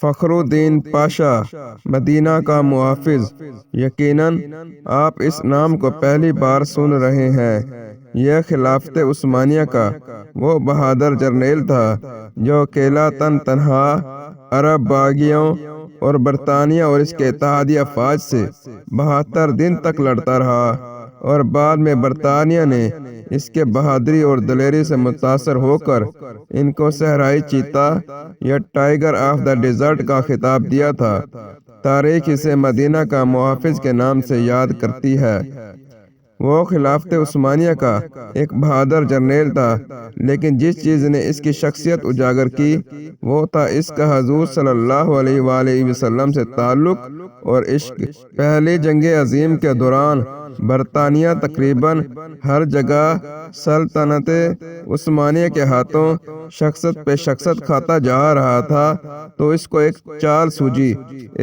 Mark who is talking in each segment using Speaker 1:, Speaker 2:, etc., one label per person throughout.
Speaker 1: فخر الدین پاشا مدینہ کا محافظ۔ یقیناً آپ اس نام کو پہلی بار سن رہے ہیں۔ یہ خلافت عثمانیہ کا وہ بہادر جرنیل تھا جو اکیلا تنہا عرب باغیوں اور برطانیہ اور اس کے اتحادی افواج سے 72 دن تک لڑتا رہا، اور بعد میں برطانیہ نے اس کے بہادری اور دلیری سے متاثر ہو کر ان کو صحرائی چیتا یا ٹائیگر آف دا ڈیزرٹ کا خطاب دیا تھا۔ تاریخ اسے مدینہ کا محافظ کے نام سے یاد کرتی ہے۔ وہ خلافت عثمانیہ کا ایک بہادر جرنیل تھا، لیکن جس چیز نے اس کی شخصیت اجاگر کی وہ تھا اس کا حضور صلی اللہ علیہ وآلہ وسلم سے تعلق اور عشق۔ پہلی جنگ عظیم کے دوران برطانیہ تقریباً ہر جگہ سلطنت عثمانیہ کے ہاتھوں شکست پہ شکست کھاتا جا رہا تھا، تو اس کو ایک چال سوجھی۔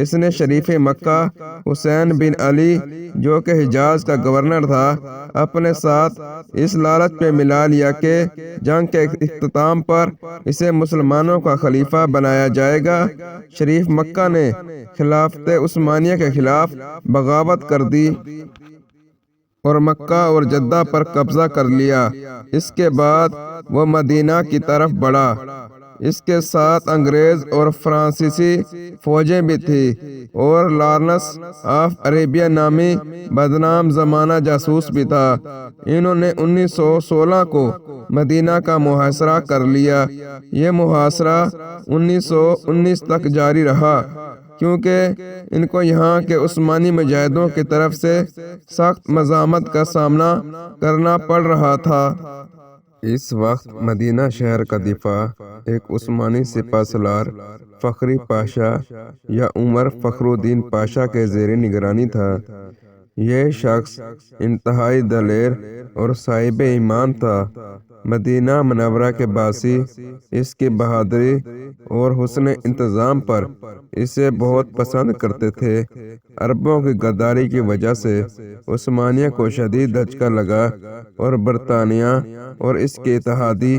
Speaker 1: اس نے شریف مکہ حسین بن علی جو کہ حجاز کا گورنر تھا اپنے ساتھ اس لالچ پہ ملا لیا کہ جنگ کے اختتام پر اسے مسلمانوں کا خلیفہ بنایا جائے گا۔ شریف مکہ نے خلافت عثمانیہ کے خلاف بغاوت کر دی اور مکہ اور جدہ پر قبضہ کر لیا۔ اس کے بعد وہ مدینہ کی طرف بڑھا۔ اس کے ساتھ انگریز اور فرانسیسی فوجیں بھی تھیں، اور لارنس آف عربیہ نامی بدنام زمانہ جاسوس بھی تھا۔ انہوں نے 1916 کو مدینہ کا محاصرہ کر لیا۔ یہ محاصرہ 1919 تک جاری رہا، کیونکہ ان کو یہاں کے عثمانی مجاہدوں کی طرف سے سخت مزاحمت کا سامنا کرنا پڑ رہا تھا۔ اس وقت مدینہ شہر کا دفاع ایک عثمانی سپہ سالار فخری پاشا یا عمر فخر الدین پاشا کے زیر نگرانی تھا۔ یہ شخص انتہائی دلیر اور صاحب ایمان تھا۔ مدینہ منورہ کے باسی اس کی بہادری اور حسن انتظام پر اسے بہت پسند کرتے تھے۔ عربوں کی غداری کی وجہ سے عثمانیہ کو شدید دھچکا لگا، اور برطانیہ اور اس کے اتحادی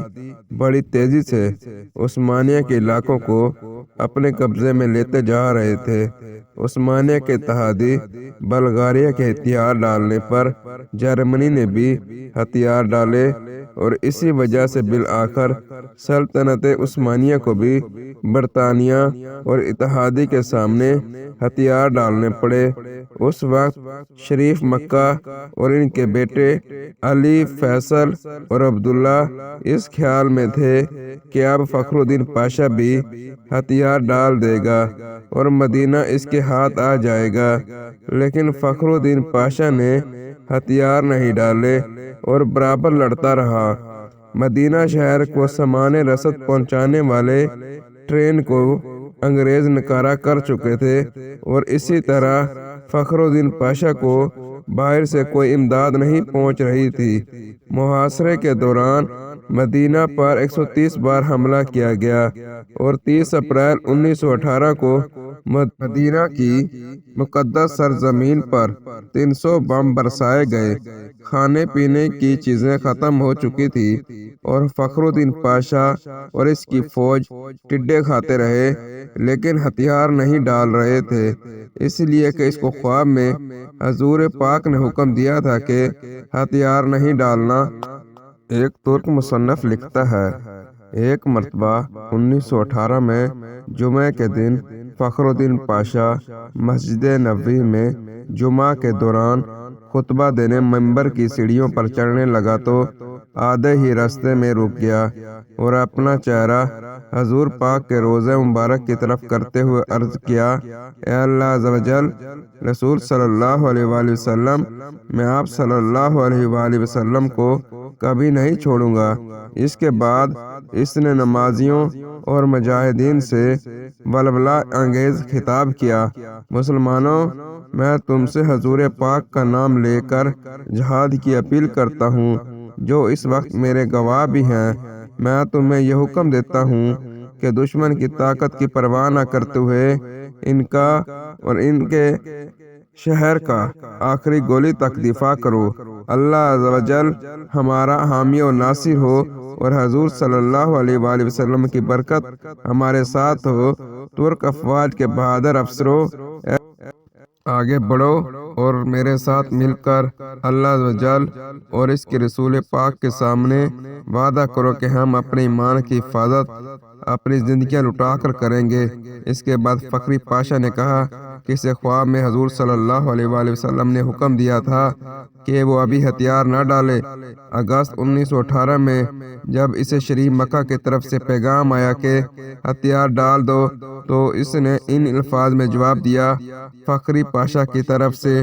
Speaker 1: بڑی تیزی سے عثمانیہ کے علاقوں کو اپنے قبضے میں لیتے جا رہے تھے۔ عثمانیہ کے اتحادی بلغاریہ کے ہتھیار ڈالنے پر جرمنی نے بھی ہتھیار ڈالے، اور اسی وجہ سے بالآخر سلطنت عثمانیہ کو بھی برطانیہ اور اتحادی کے سامنے ہتھیار ڈالنے پڑے۔ اس وقت شریف مکہ اور ان کے بیٹے علی، فیصل اور عبداللہ اس خیال میں تھے کہ اب فخر الدین پاشا بھی ہتھیار ڈال دے گا اور مدینہ اس کے ہاتھ آ جائے گا، لیکن فخر الدین پاشا نے ہتھیار نہیں ڈالے اور برابر لڑتا رہا۔ مدینہ شہر کو سامان رسد پہنچانے والے ٹرین کو انگریز نکارہ کر چکے تھے، اور اسی طرح فخر الدین پاشا کو باہر سے کوئی امداد نہیں پہنچ رہی تھی۔ محاصرے کے دوران مدینہ پر 130 بار حملہ کیا گیا، اور 30 اپریل 1918 کو مدینہ کی مقدس سرزمین پر 300 بم برسائے گئے۔ کھانے پینے کی چیزیں ختم ہو چکی تھی، اور فخر الدین پاشا اور اس کی فوج ٹڈے کھاتے رہے، لیکن ہتھیار نہیں ڈال رہے تھے، اس لیے کہ اس کو خواب میں حضور پاک نے حکم دیا تھا کہ ہتھیار نہیں ڈالنا۔ ایک ترک مصنف لکھتا ہے، ایک مرتبہ 1918 میں جمعہ کے دن فخر الدین پاشا مسجد نبوی میں جمعہ کے دوران خطبہ دینے منبر کی سیڑھیوں پر چڑھنے لگا تو آدھے ہی راستے میں رک گیا، اور اپنا چہرہ حضور پاک کے روضہ مبارک کی طرف کرتے ہوئے عرض کیا، اے اللہ عز و جل، رسول صلی اللہ علیہ وآلہ وسلم، میں آپ صلی اللہ علیہ وآلہ وسلم کو کبھی نہیں چھوڑوں گا۔ اس کے بعد اس نے نمازیوں اور مجاہدین سے ولولہ انگیز خطاب کیا، مسلمانوں، میں تم سے حضور پاک کا نام لے کر جہاد کی اپیل کرتا ہوں، جو اس وقت میرے گواہ بھی ہیں۔ میں تمہیں یہ حکم دیتا ہوں کہ دشمن کی طاقت کی پرواہ نہ کرتے ہوئے ان کا اور ان کے شہر کا آخری گولی تک دفاع کرو۔ اللہ عز و جل ہمارا حامی و ناصر ہو اور حضور صلی اللہ علیہ وآلہ وسلم کی برکت ہمارے ساتھ ہو۔ ترک افواج کے بہادر افسروں، آگے بڑھو اور میرے ساتھ مل کر اللہ عز و جل اور اس کے رسول پاک کے سامنے وعدہ کرو کہ ہم اپنے ایمان کی حفاظت اپنی زندگیاں لٹا کر کریں گے۔ اس کے بعد فخری پاشا نے کہا کہ اسے خواب میں حضور صلی اللہ علیہ وآلہ وسلم نے حکم دیا تھا کہ وہ ابھی ہتھیار نہ ڈالے۔ اگست 1918 میں جب اسے شریف مکہ کی طرف سے پیغام آیا کہ ہتھیار ڈال دو تو اس نے ان الفاظ میں جواب دیا، فخری پاشا کی طرف سے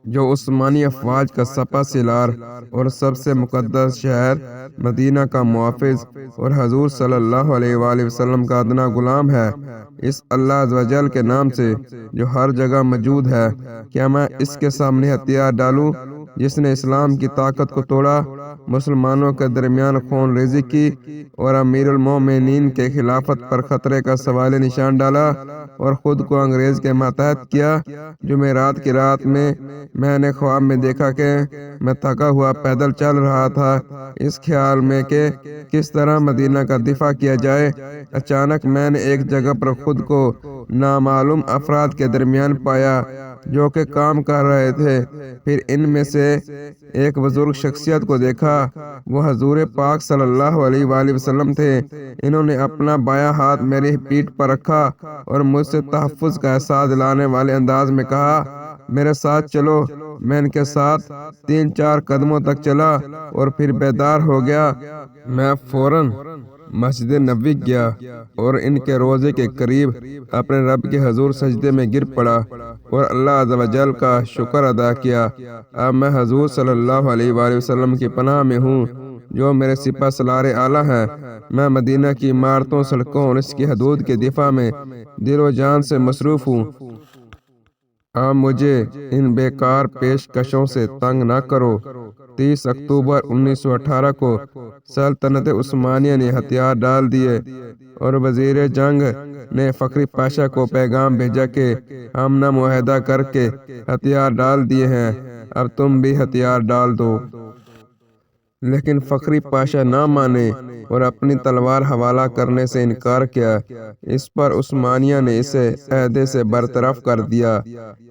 Speaker 1: جو عثمانی افواج کا سپہ سالار اور سب سے مقدس شہر مدینہ کا محافظ اور حضور صلی اللہ علیہ وآلہ وسلم کا ادنا غلام ہے، اس اللہ عز و جل کے نام سے جو ہر جگہ موجود ہے، کیا میں اس کے سامنے ہتھیار ڈالوں جس نے اسلام کی طاقت کو توڑا، مسلمانوں کے درمیان خون ریزی کی اور امیر المومنین کے خلافت پر خطرے کا سوال نشان ڈالا اور خود کو انگریز کے ماتحت کیا؟ جمعرات کی رات میں نے خواب میں دیکھا کہ میں تھکا ہوا پیدل چل رہا تھا، اس خیال میں کہ کس طرح مدینہ کا دفاع کیا جائے۔ اچانک میں نے ایک جگہ پر خود کو نامعلوم افراد کے درمیان پایا جو کہ کام کر رہے تھے۔ پھر ان میں سے ایک بزرگ شخصیت کو دیکھا، وہ حضور پاک صلی اللہ علیہ وآلہ وسلم تھے۔ انہوں نے اپنا بایاں ہاتھ میری پیٹھ پر رکھا اور مجھ سے تحفظ کا احساس دلانے والے انداز میں کہا، میرے ساتھ چلو۔ میں ان کے ساتھ 3-4 قدموں تک چلا اور پھر بیدار ہو گیا۔ میں فوراً مسجد نبوی گیا اور ان کے روضے کے قریب اپنے رب کے حضور سجدے میں گر پڑا اور اللہ عز و جل کا شکر ادا کیا۔ اب میں حضور صلی اللہ علیہ وآلہ وسلم کی پناہ میں ہوں جو میرے سپہ سالار اعلیٰ ہیں۔ میں مدینہ کی عمارتوں، سڑکوں اور اس کی حدود کے دفاع میں دل و جان سے مصروف ہوں۔ اب مجھے ان بیکار پیشکشوں سے تنگ نہ کرو۔ 30 اکتوبر 1918 کو سلطنت عثمانیہ نے ہتھیار ڈال دیے اور وزیر جنگ نے فخری پاشا کو پیغام بھیجا کہ ہم نے معاہدہ کر کے ہتھیار ڈال دیے ہیں، اب تم بھی ہتھیار ڈال دو۔ لیکن فخری پاشا نہ مانے اور اپنی تلوار حوالہ کرنے سے انکار کیا۔ اس پر عثمانیہ نے اسے عہدے سے برطرف کر دیا،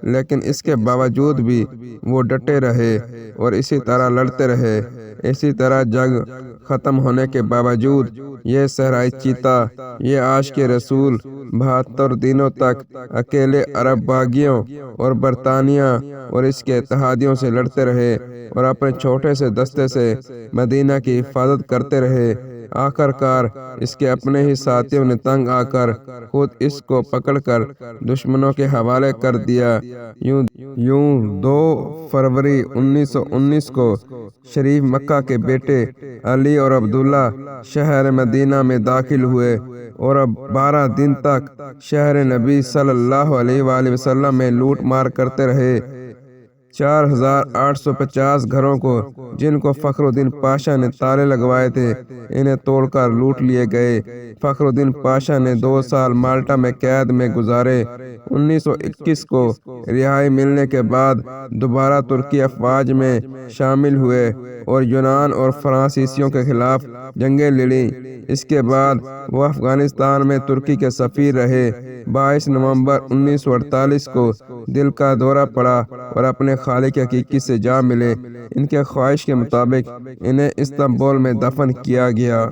Speaker 1: لیکن اس کے باوجود بھی وہ ڈٹے رہے اور اسی طرح لڑتے رہے۔ اسی طرح جنگ ختم ہونے کے باوجود یہ صحرائی چیتا، یہ عاشق رسول 72 دنوں تک اکیلے عرب باغیوں اور برطانیہ اور اس کے اتحادیوں سے لڑتے رہے اور اپنے چھوٹے سے دستے سے مدینہ کی حفاظت کرتے رہے۔ آخر کار اس کے اپنے ہی ساتھیوں نے تنگ آ کر خود اس کو پکڑ کر دشمنوں کے حوالے کر دیا۔ یوں 2 فروری 1919 کو شریف مکہ کے بیٹے علی اور عبداللہ شہر مدینہ میں داخل ہوئے اور اب 12 دن تک شہر نبی صلی اللہ علیہ وآلہ وسلم میں لوٹ مار کرتے رہے۔ 4850 گھروں کو جن کو فخر الدین پاشا نے تالے لگوائے تھے انہیں توڑ کر لوٹ لیے گئے۔ فخر الدین پاشا نے 2 سال مالٹا میں قید میں گزارے۔ 1921 کو رہائی ملنے کے بعد دوبارہ ترکی افواج میں شامل ہوئے اور یونان اور فرانسیسیوں کے خلاف جنگیں لڑیں۔ اس کے بعد وہ افغانستان میں ترکی کے سفیر رہے۔ 22 نومبر 1948 کو دل کا دورہ پڑا اور اپنے خالق حقیقی سے جا ملے۔ ان کے خواہش کے مطابق انہیں استنبول میں دفن کیا گیا۔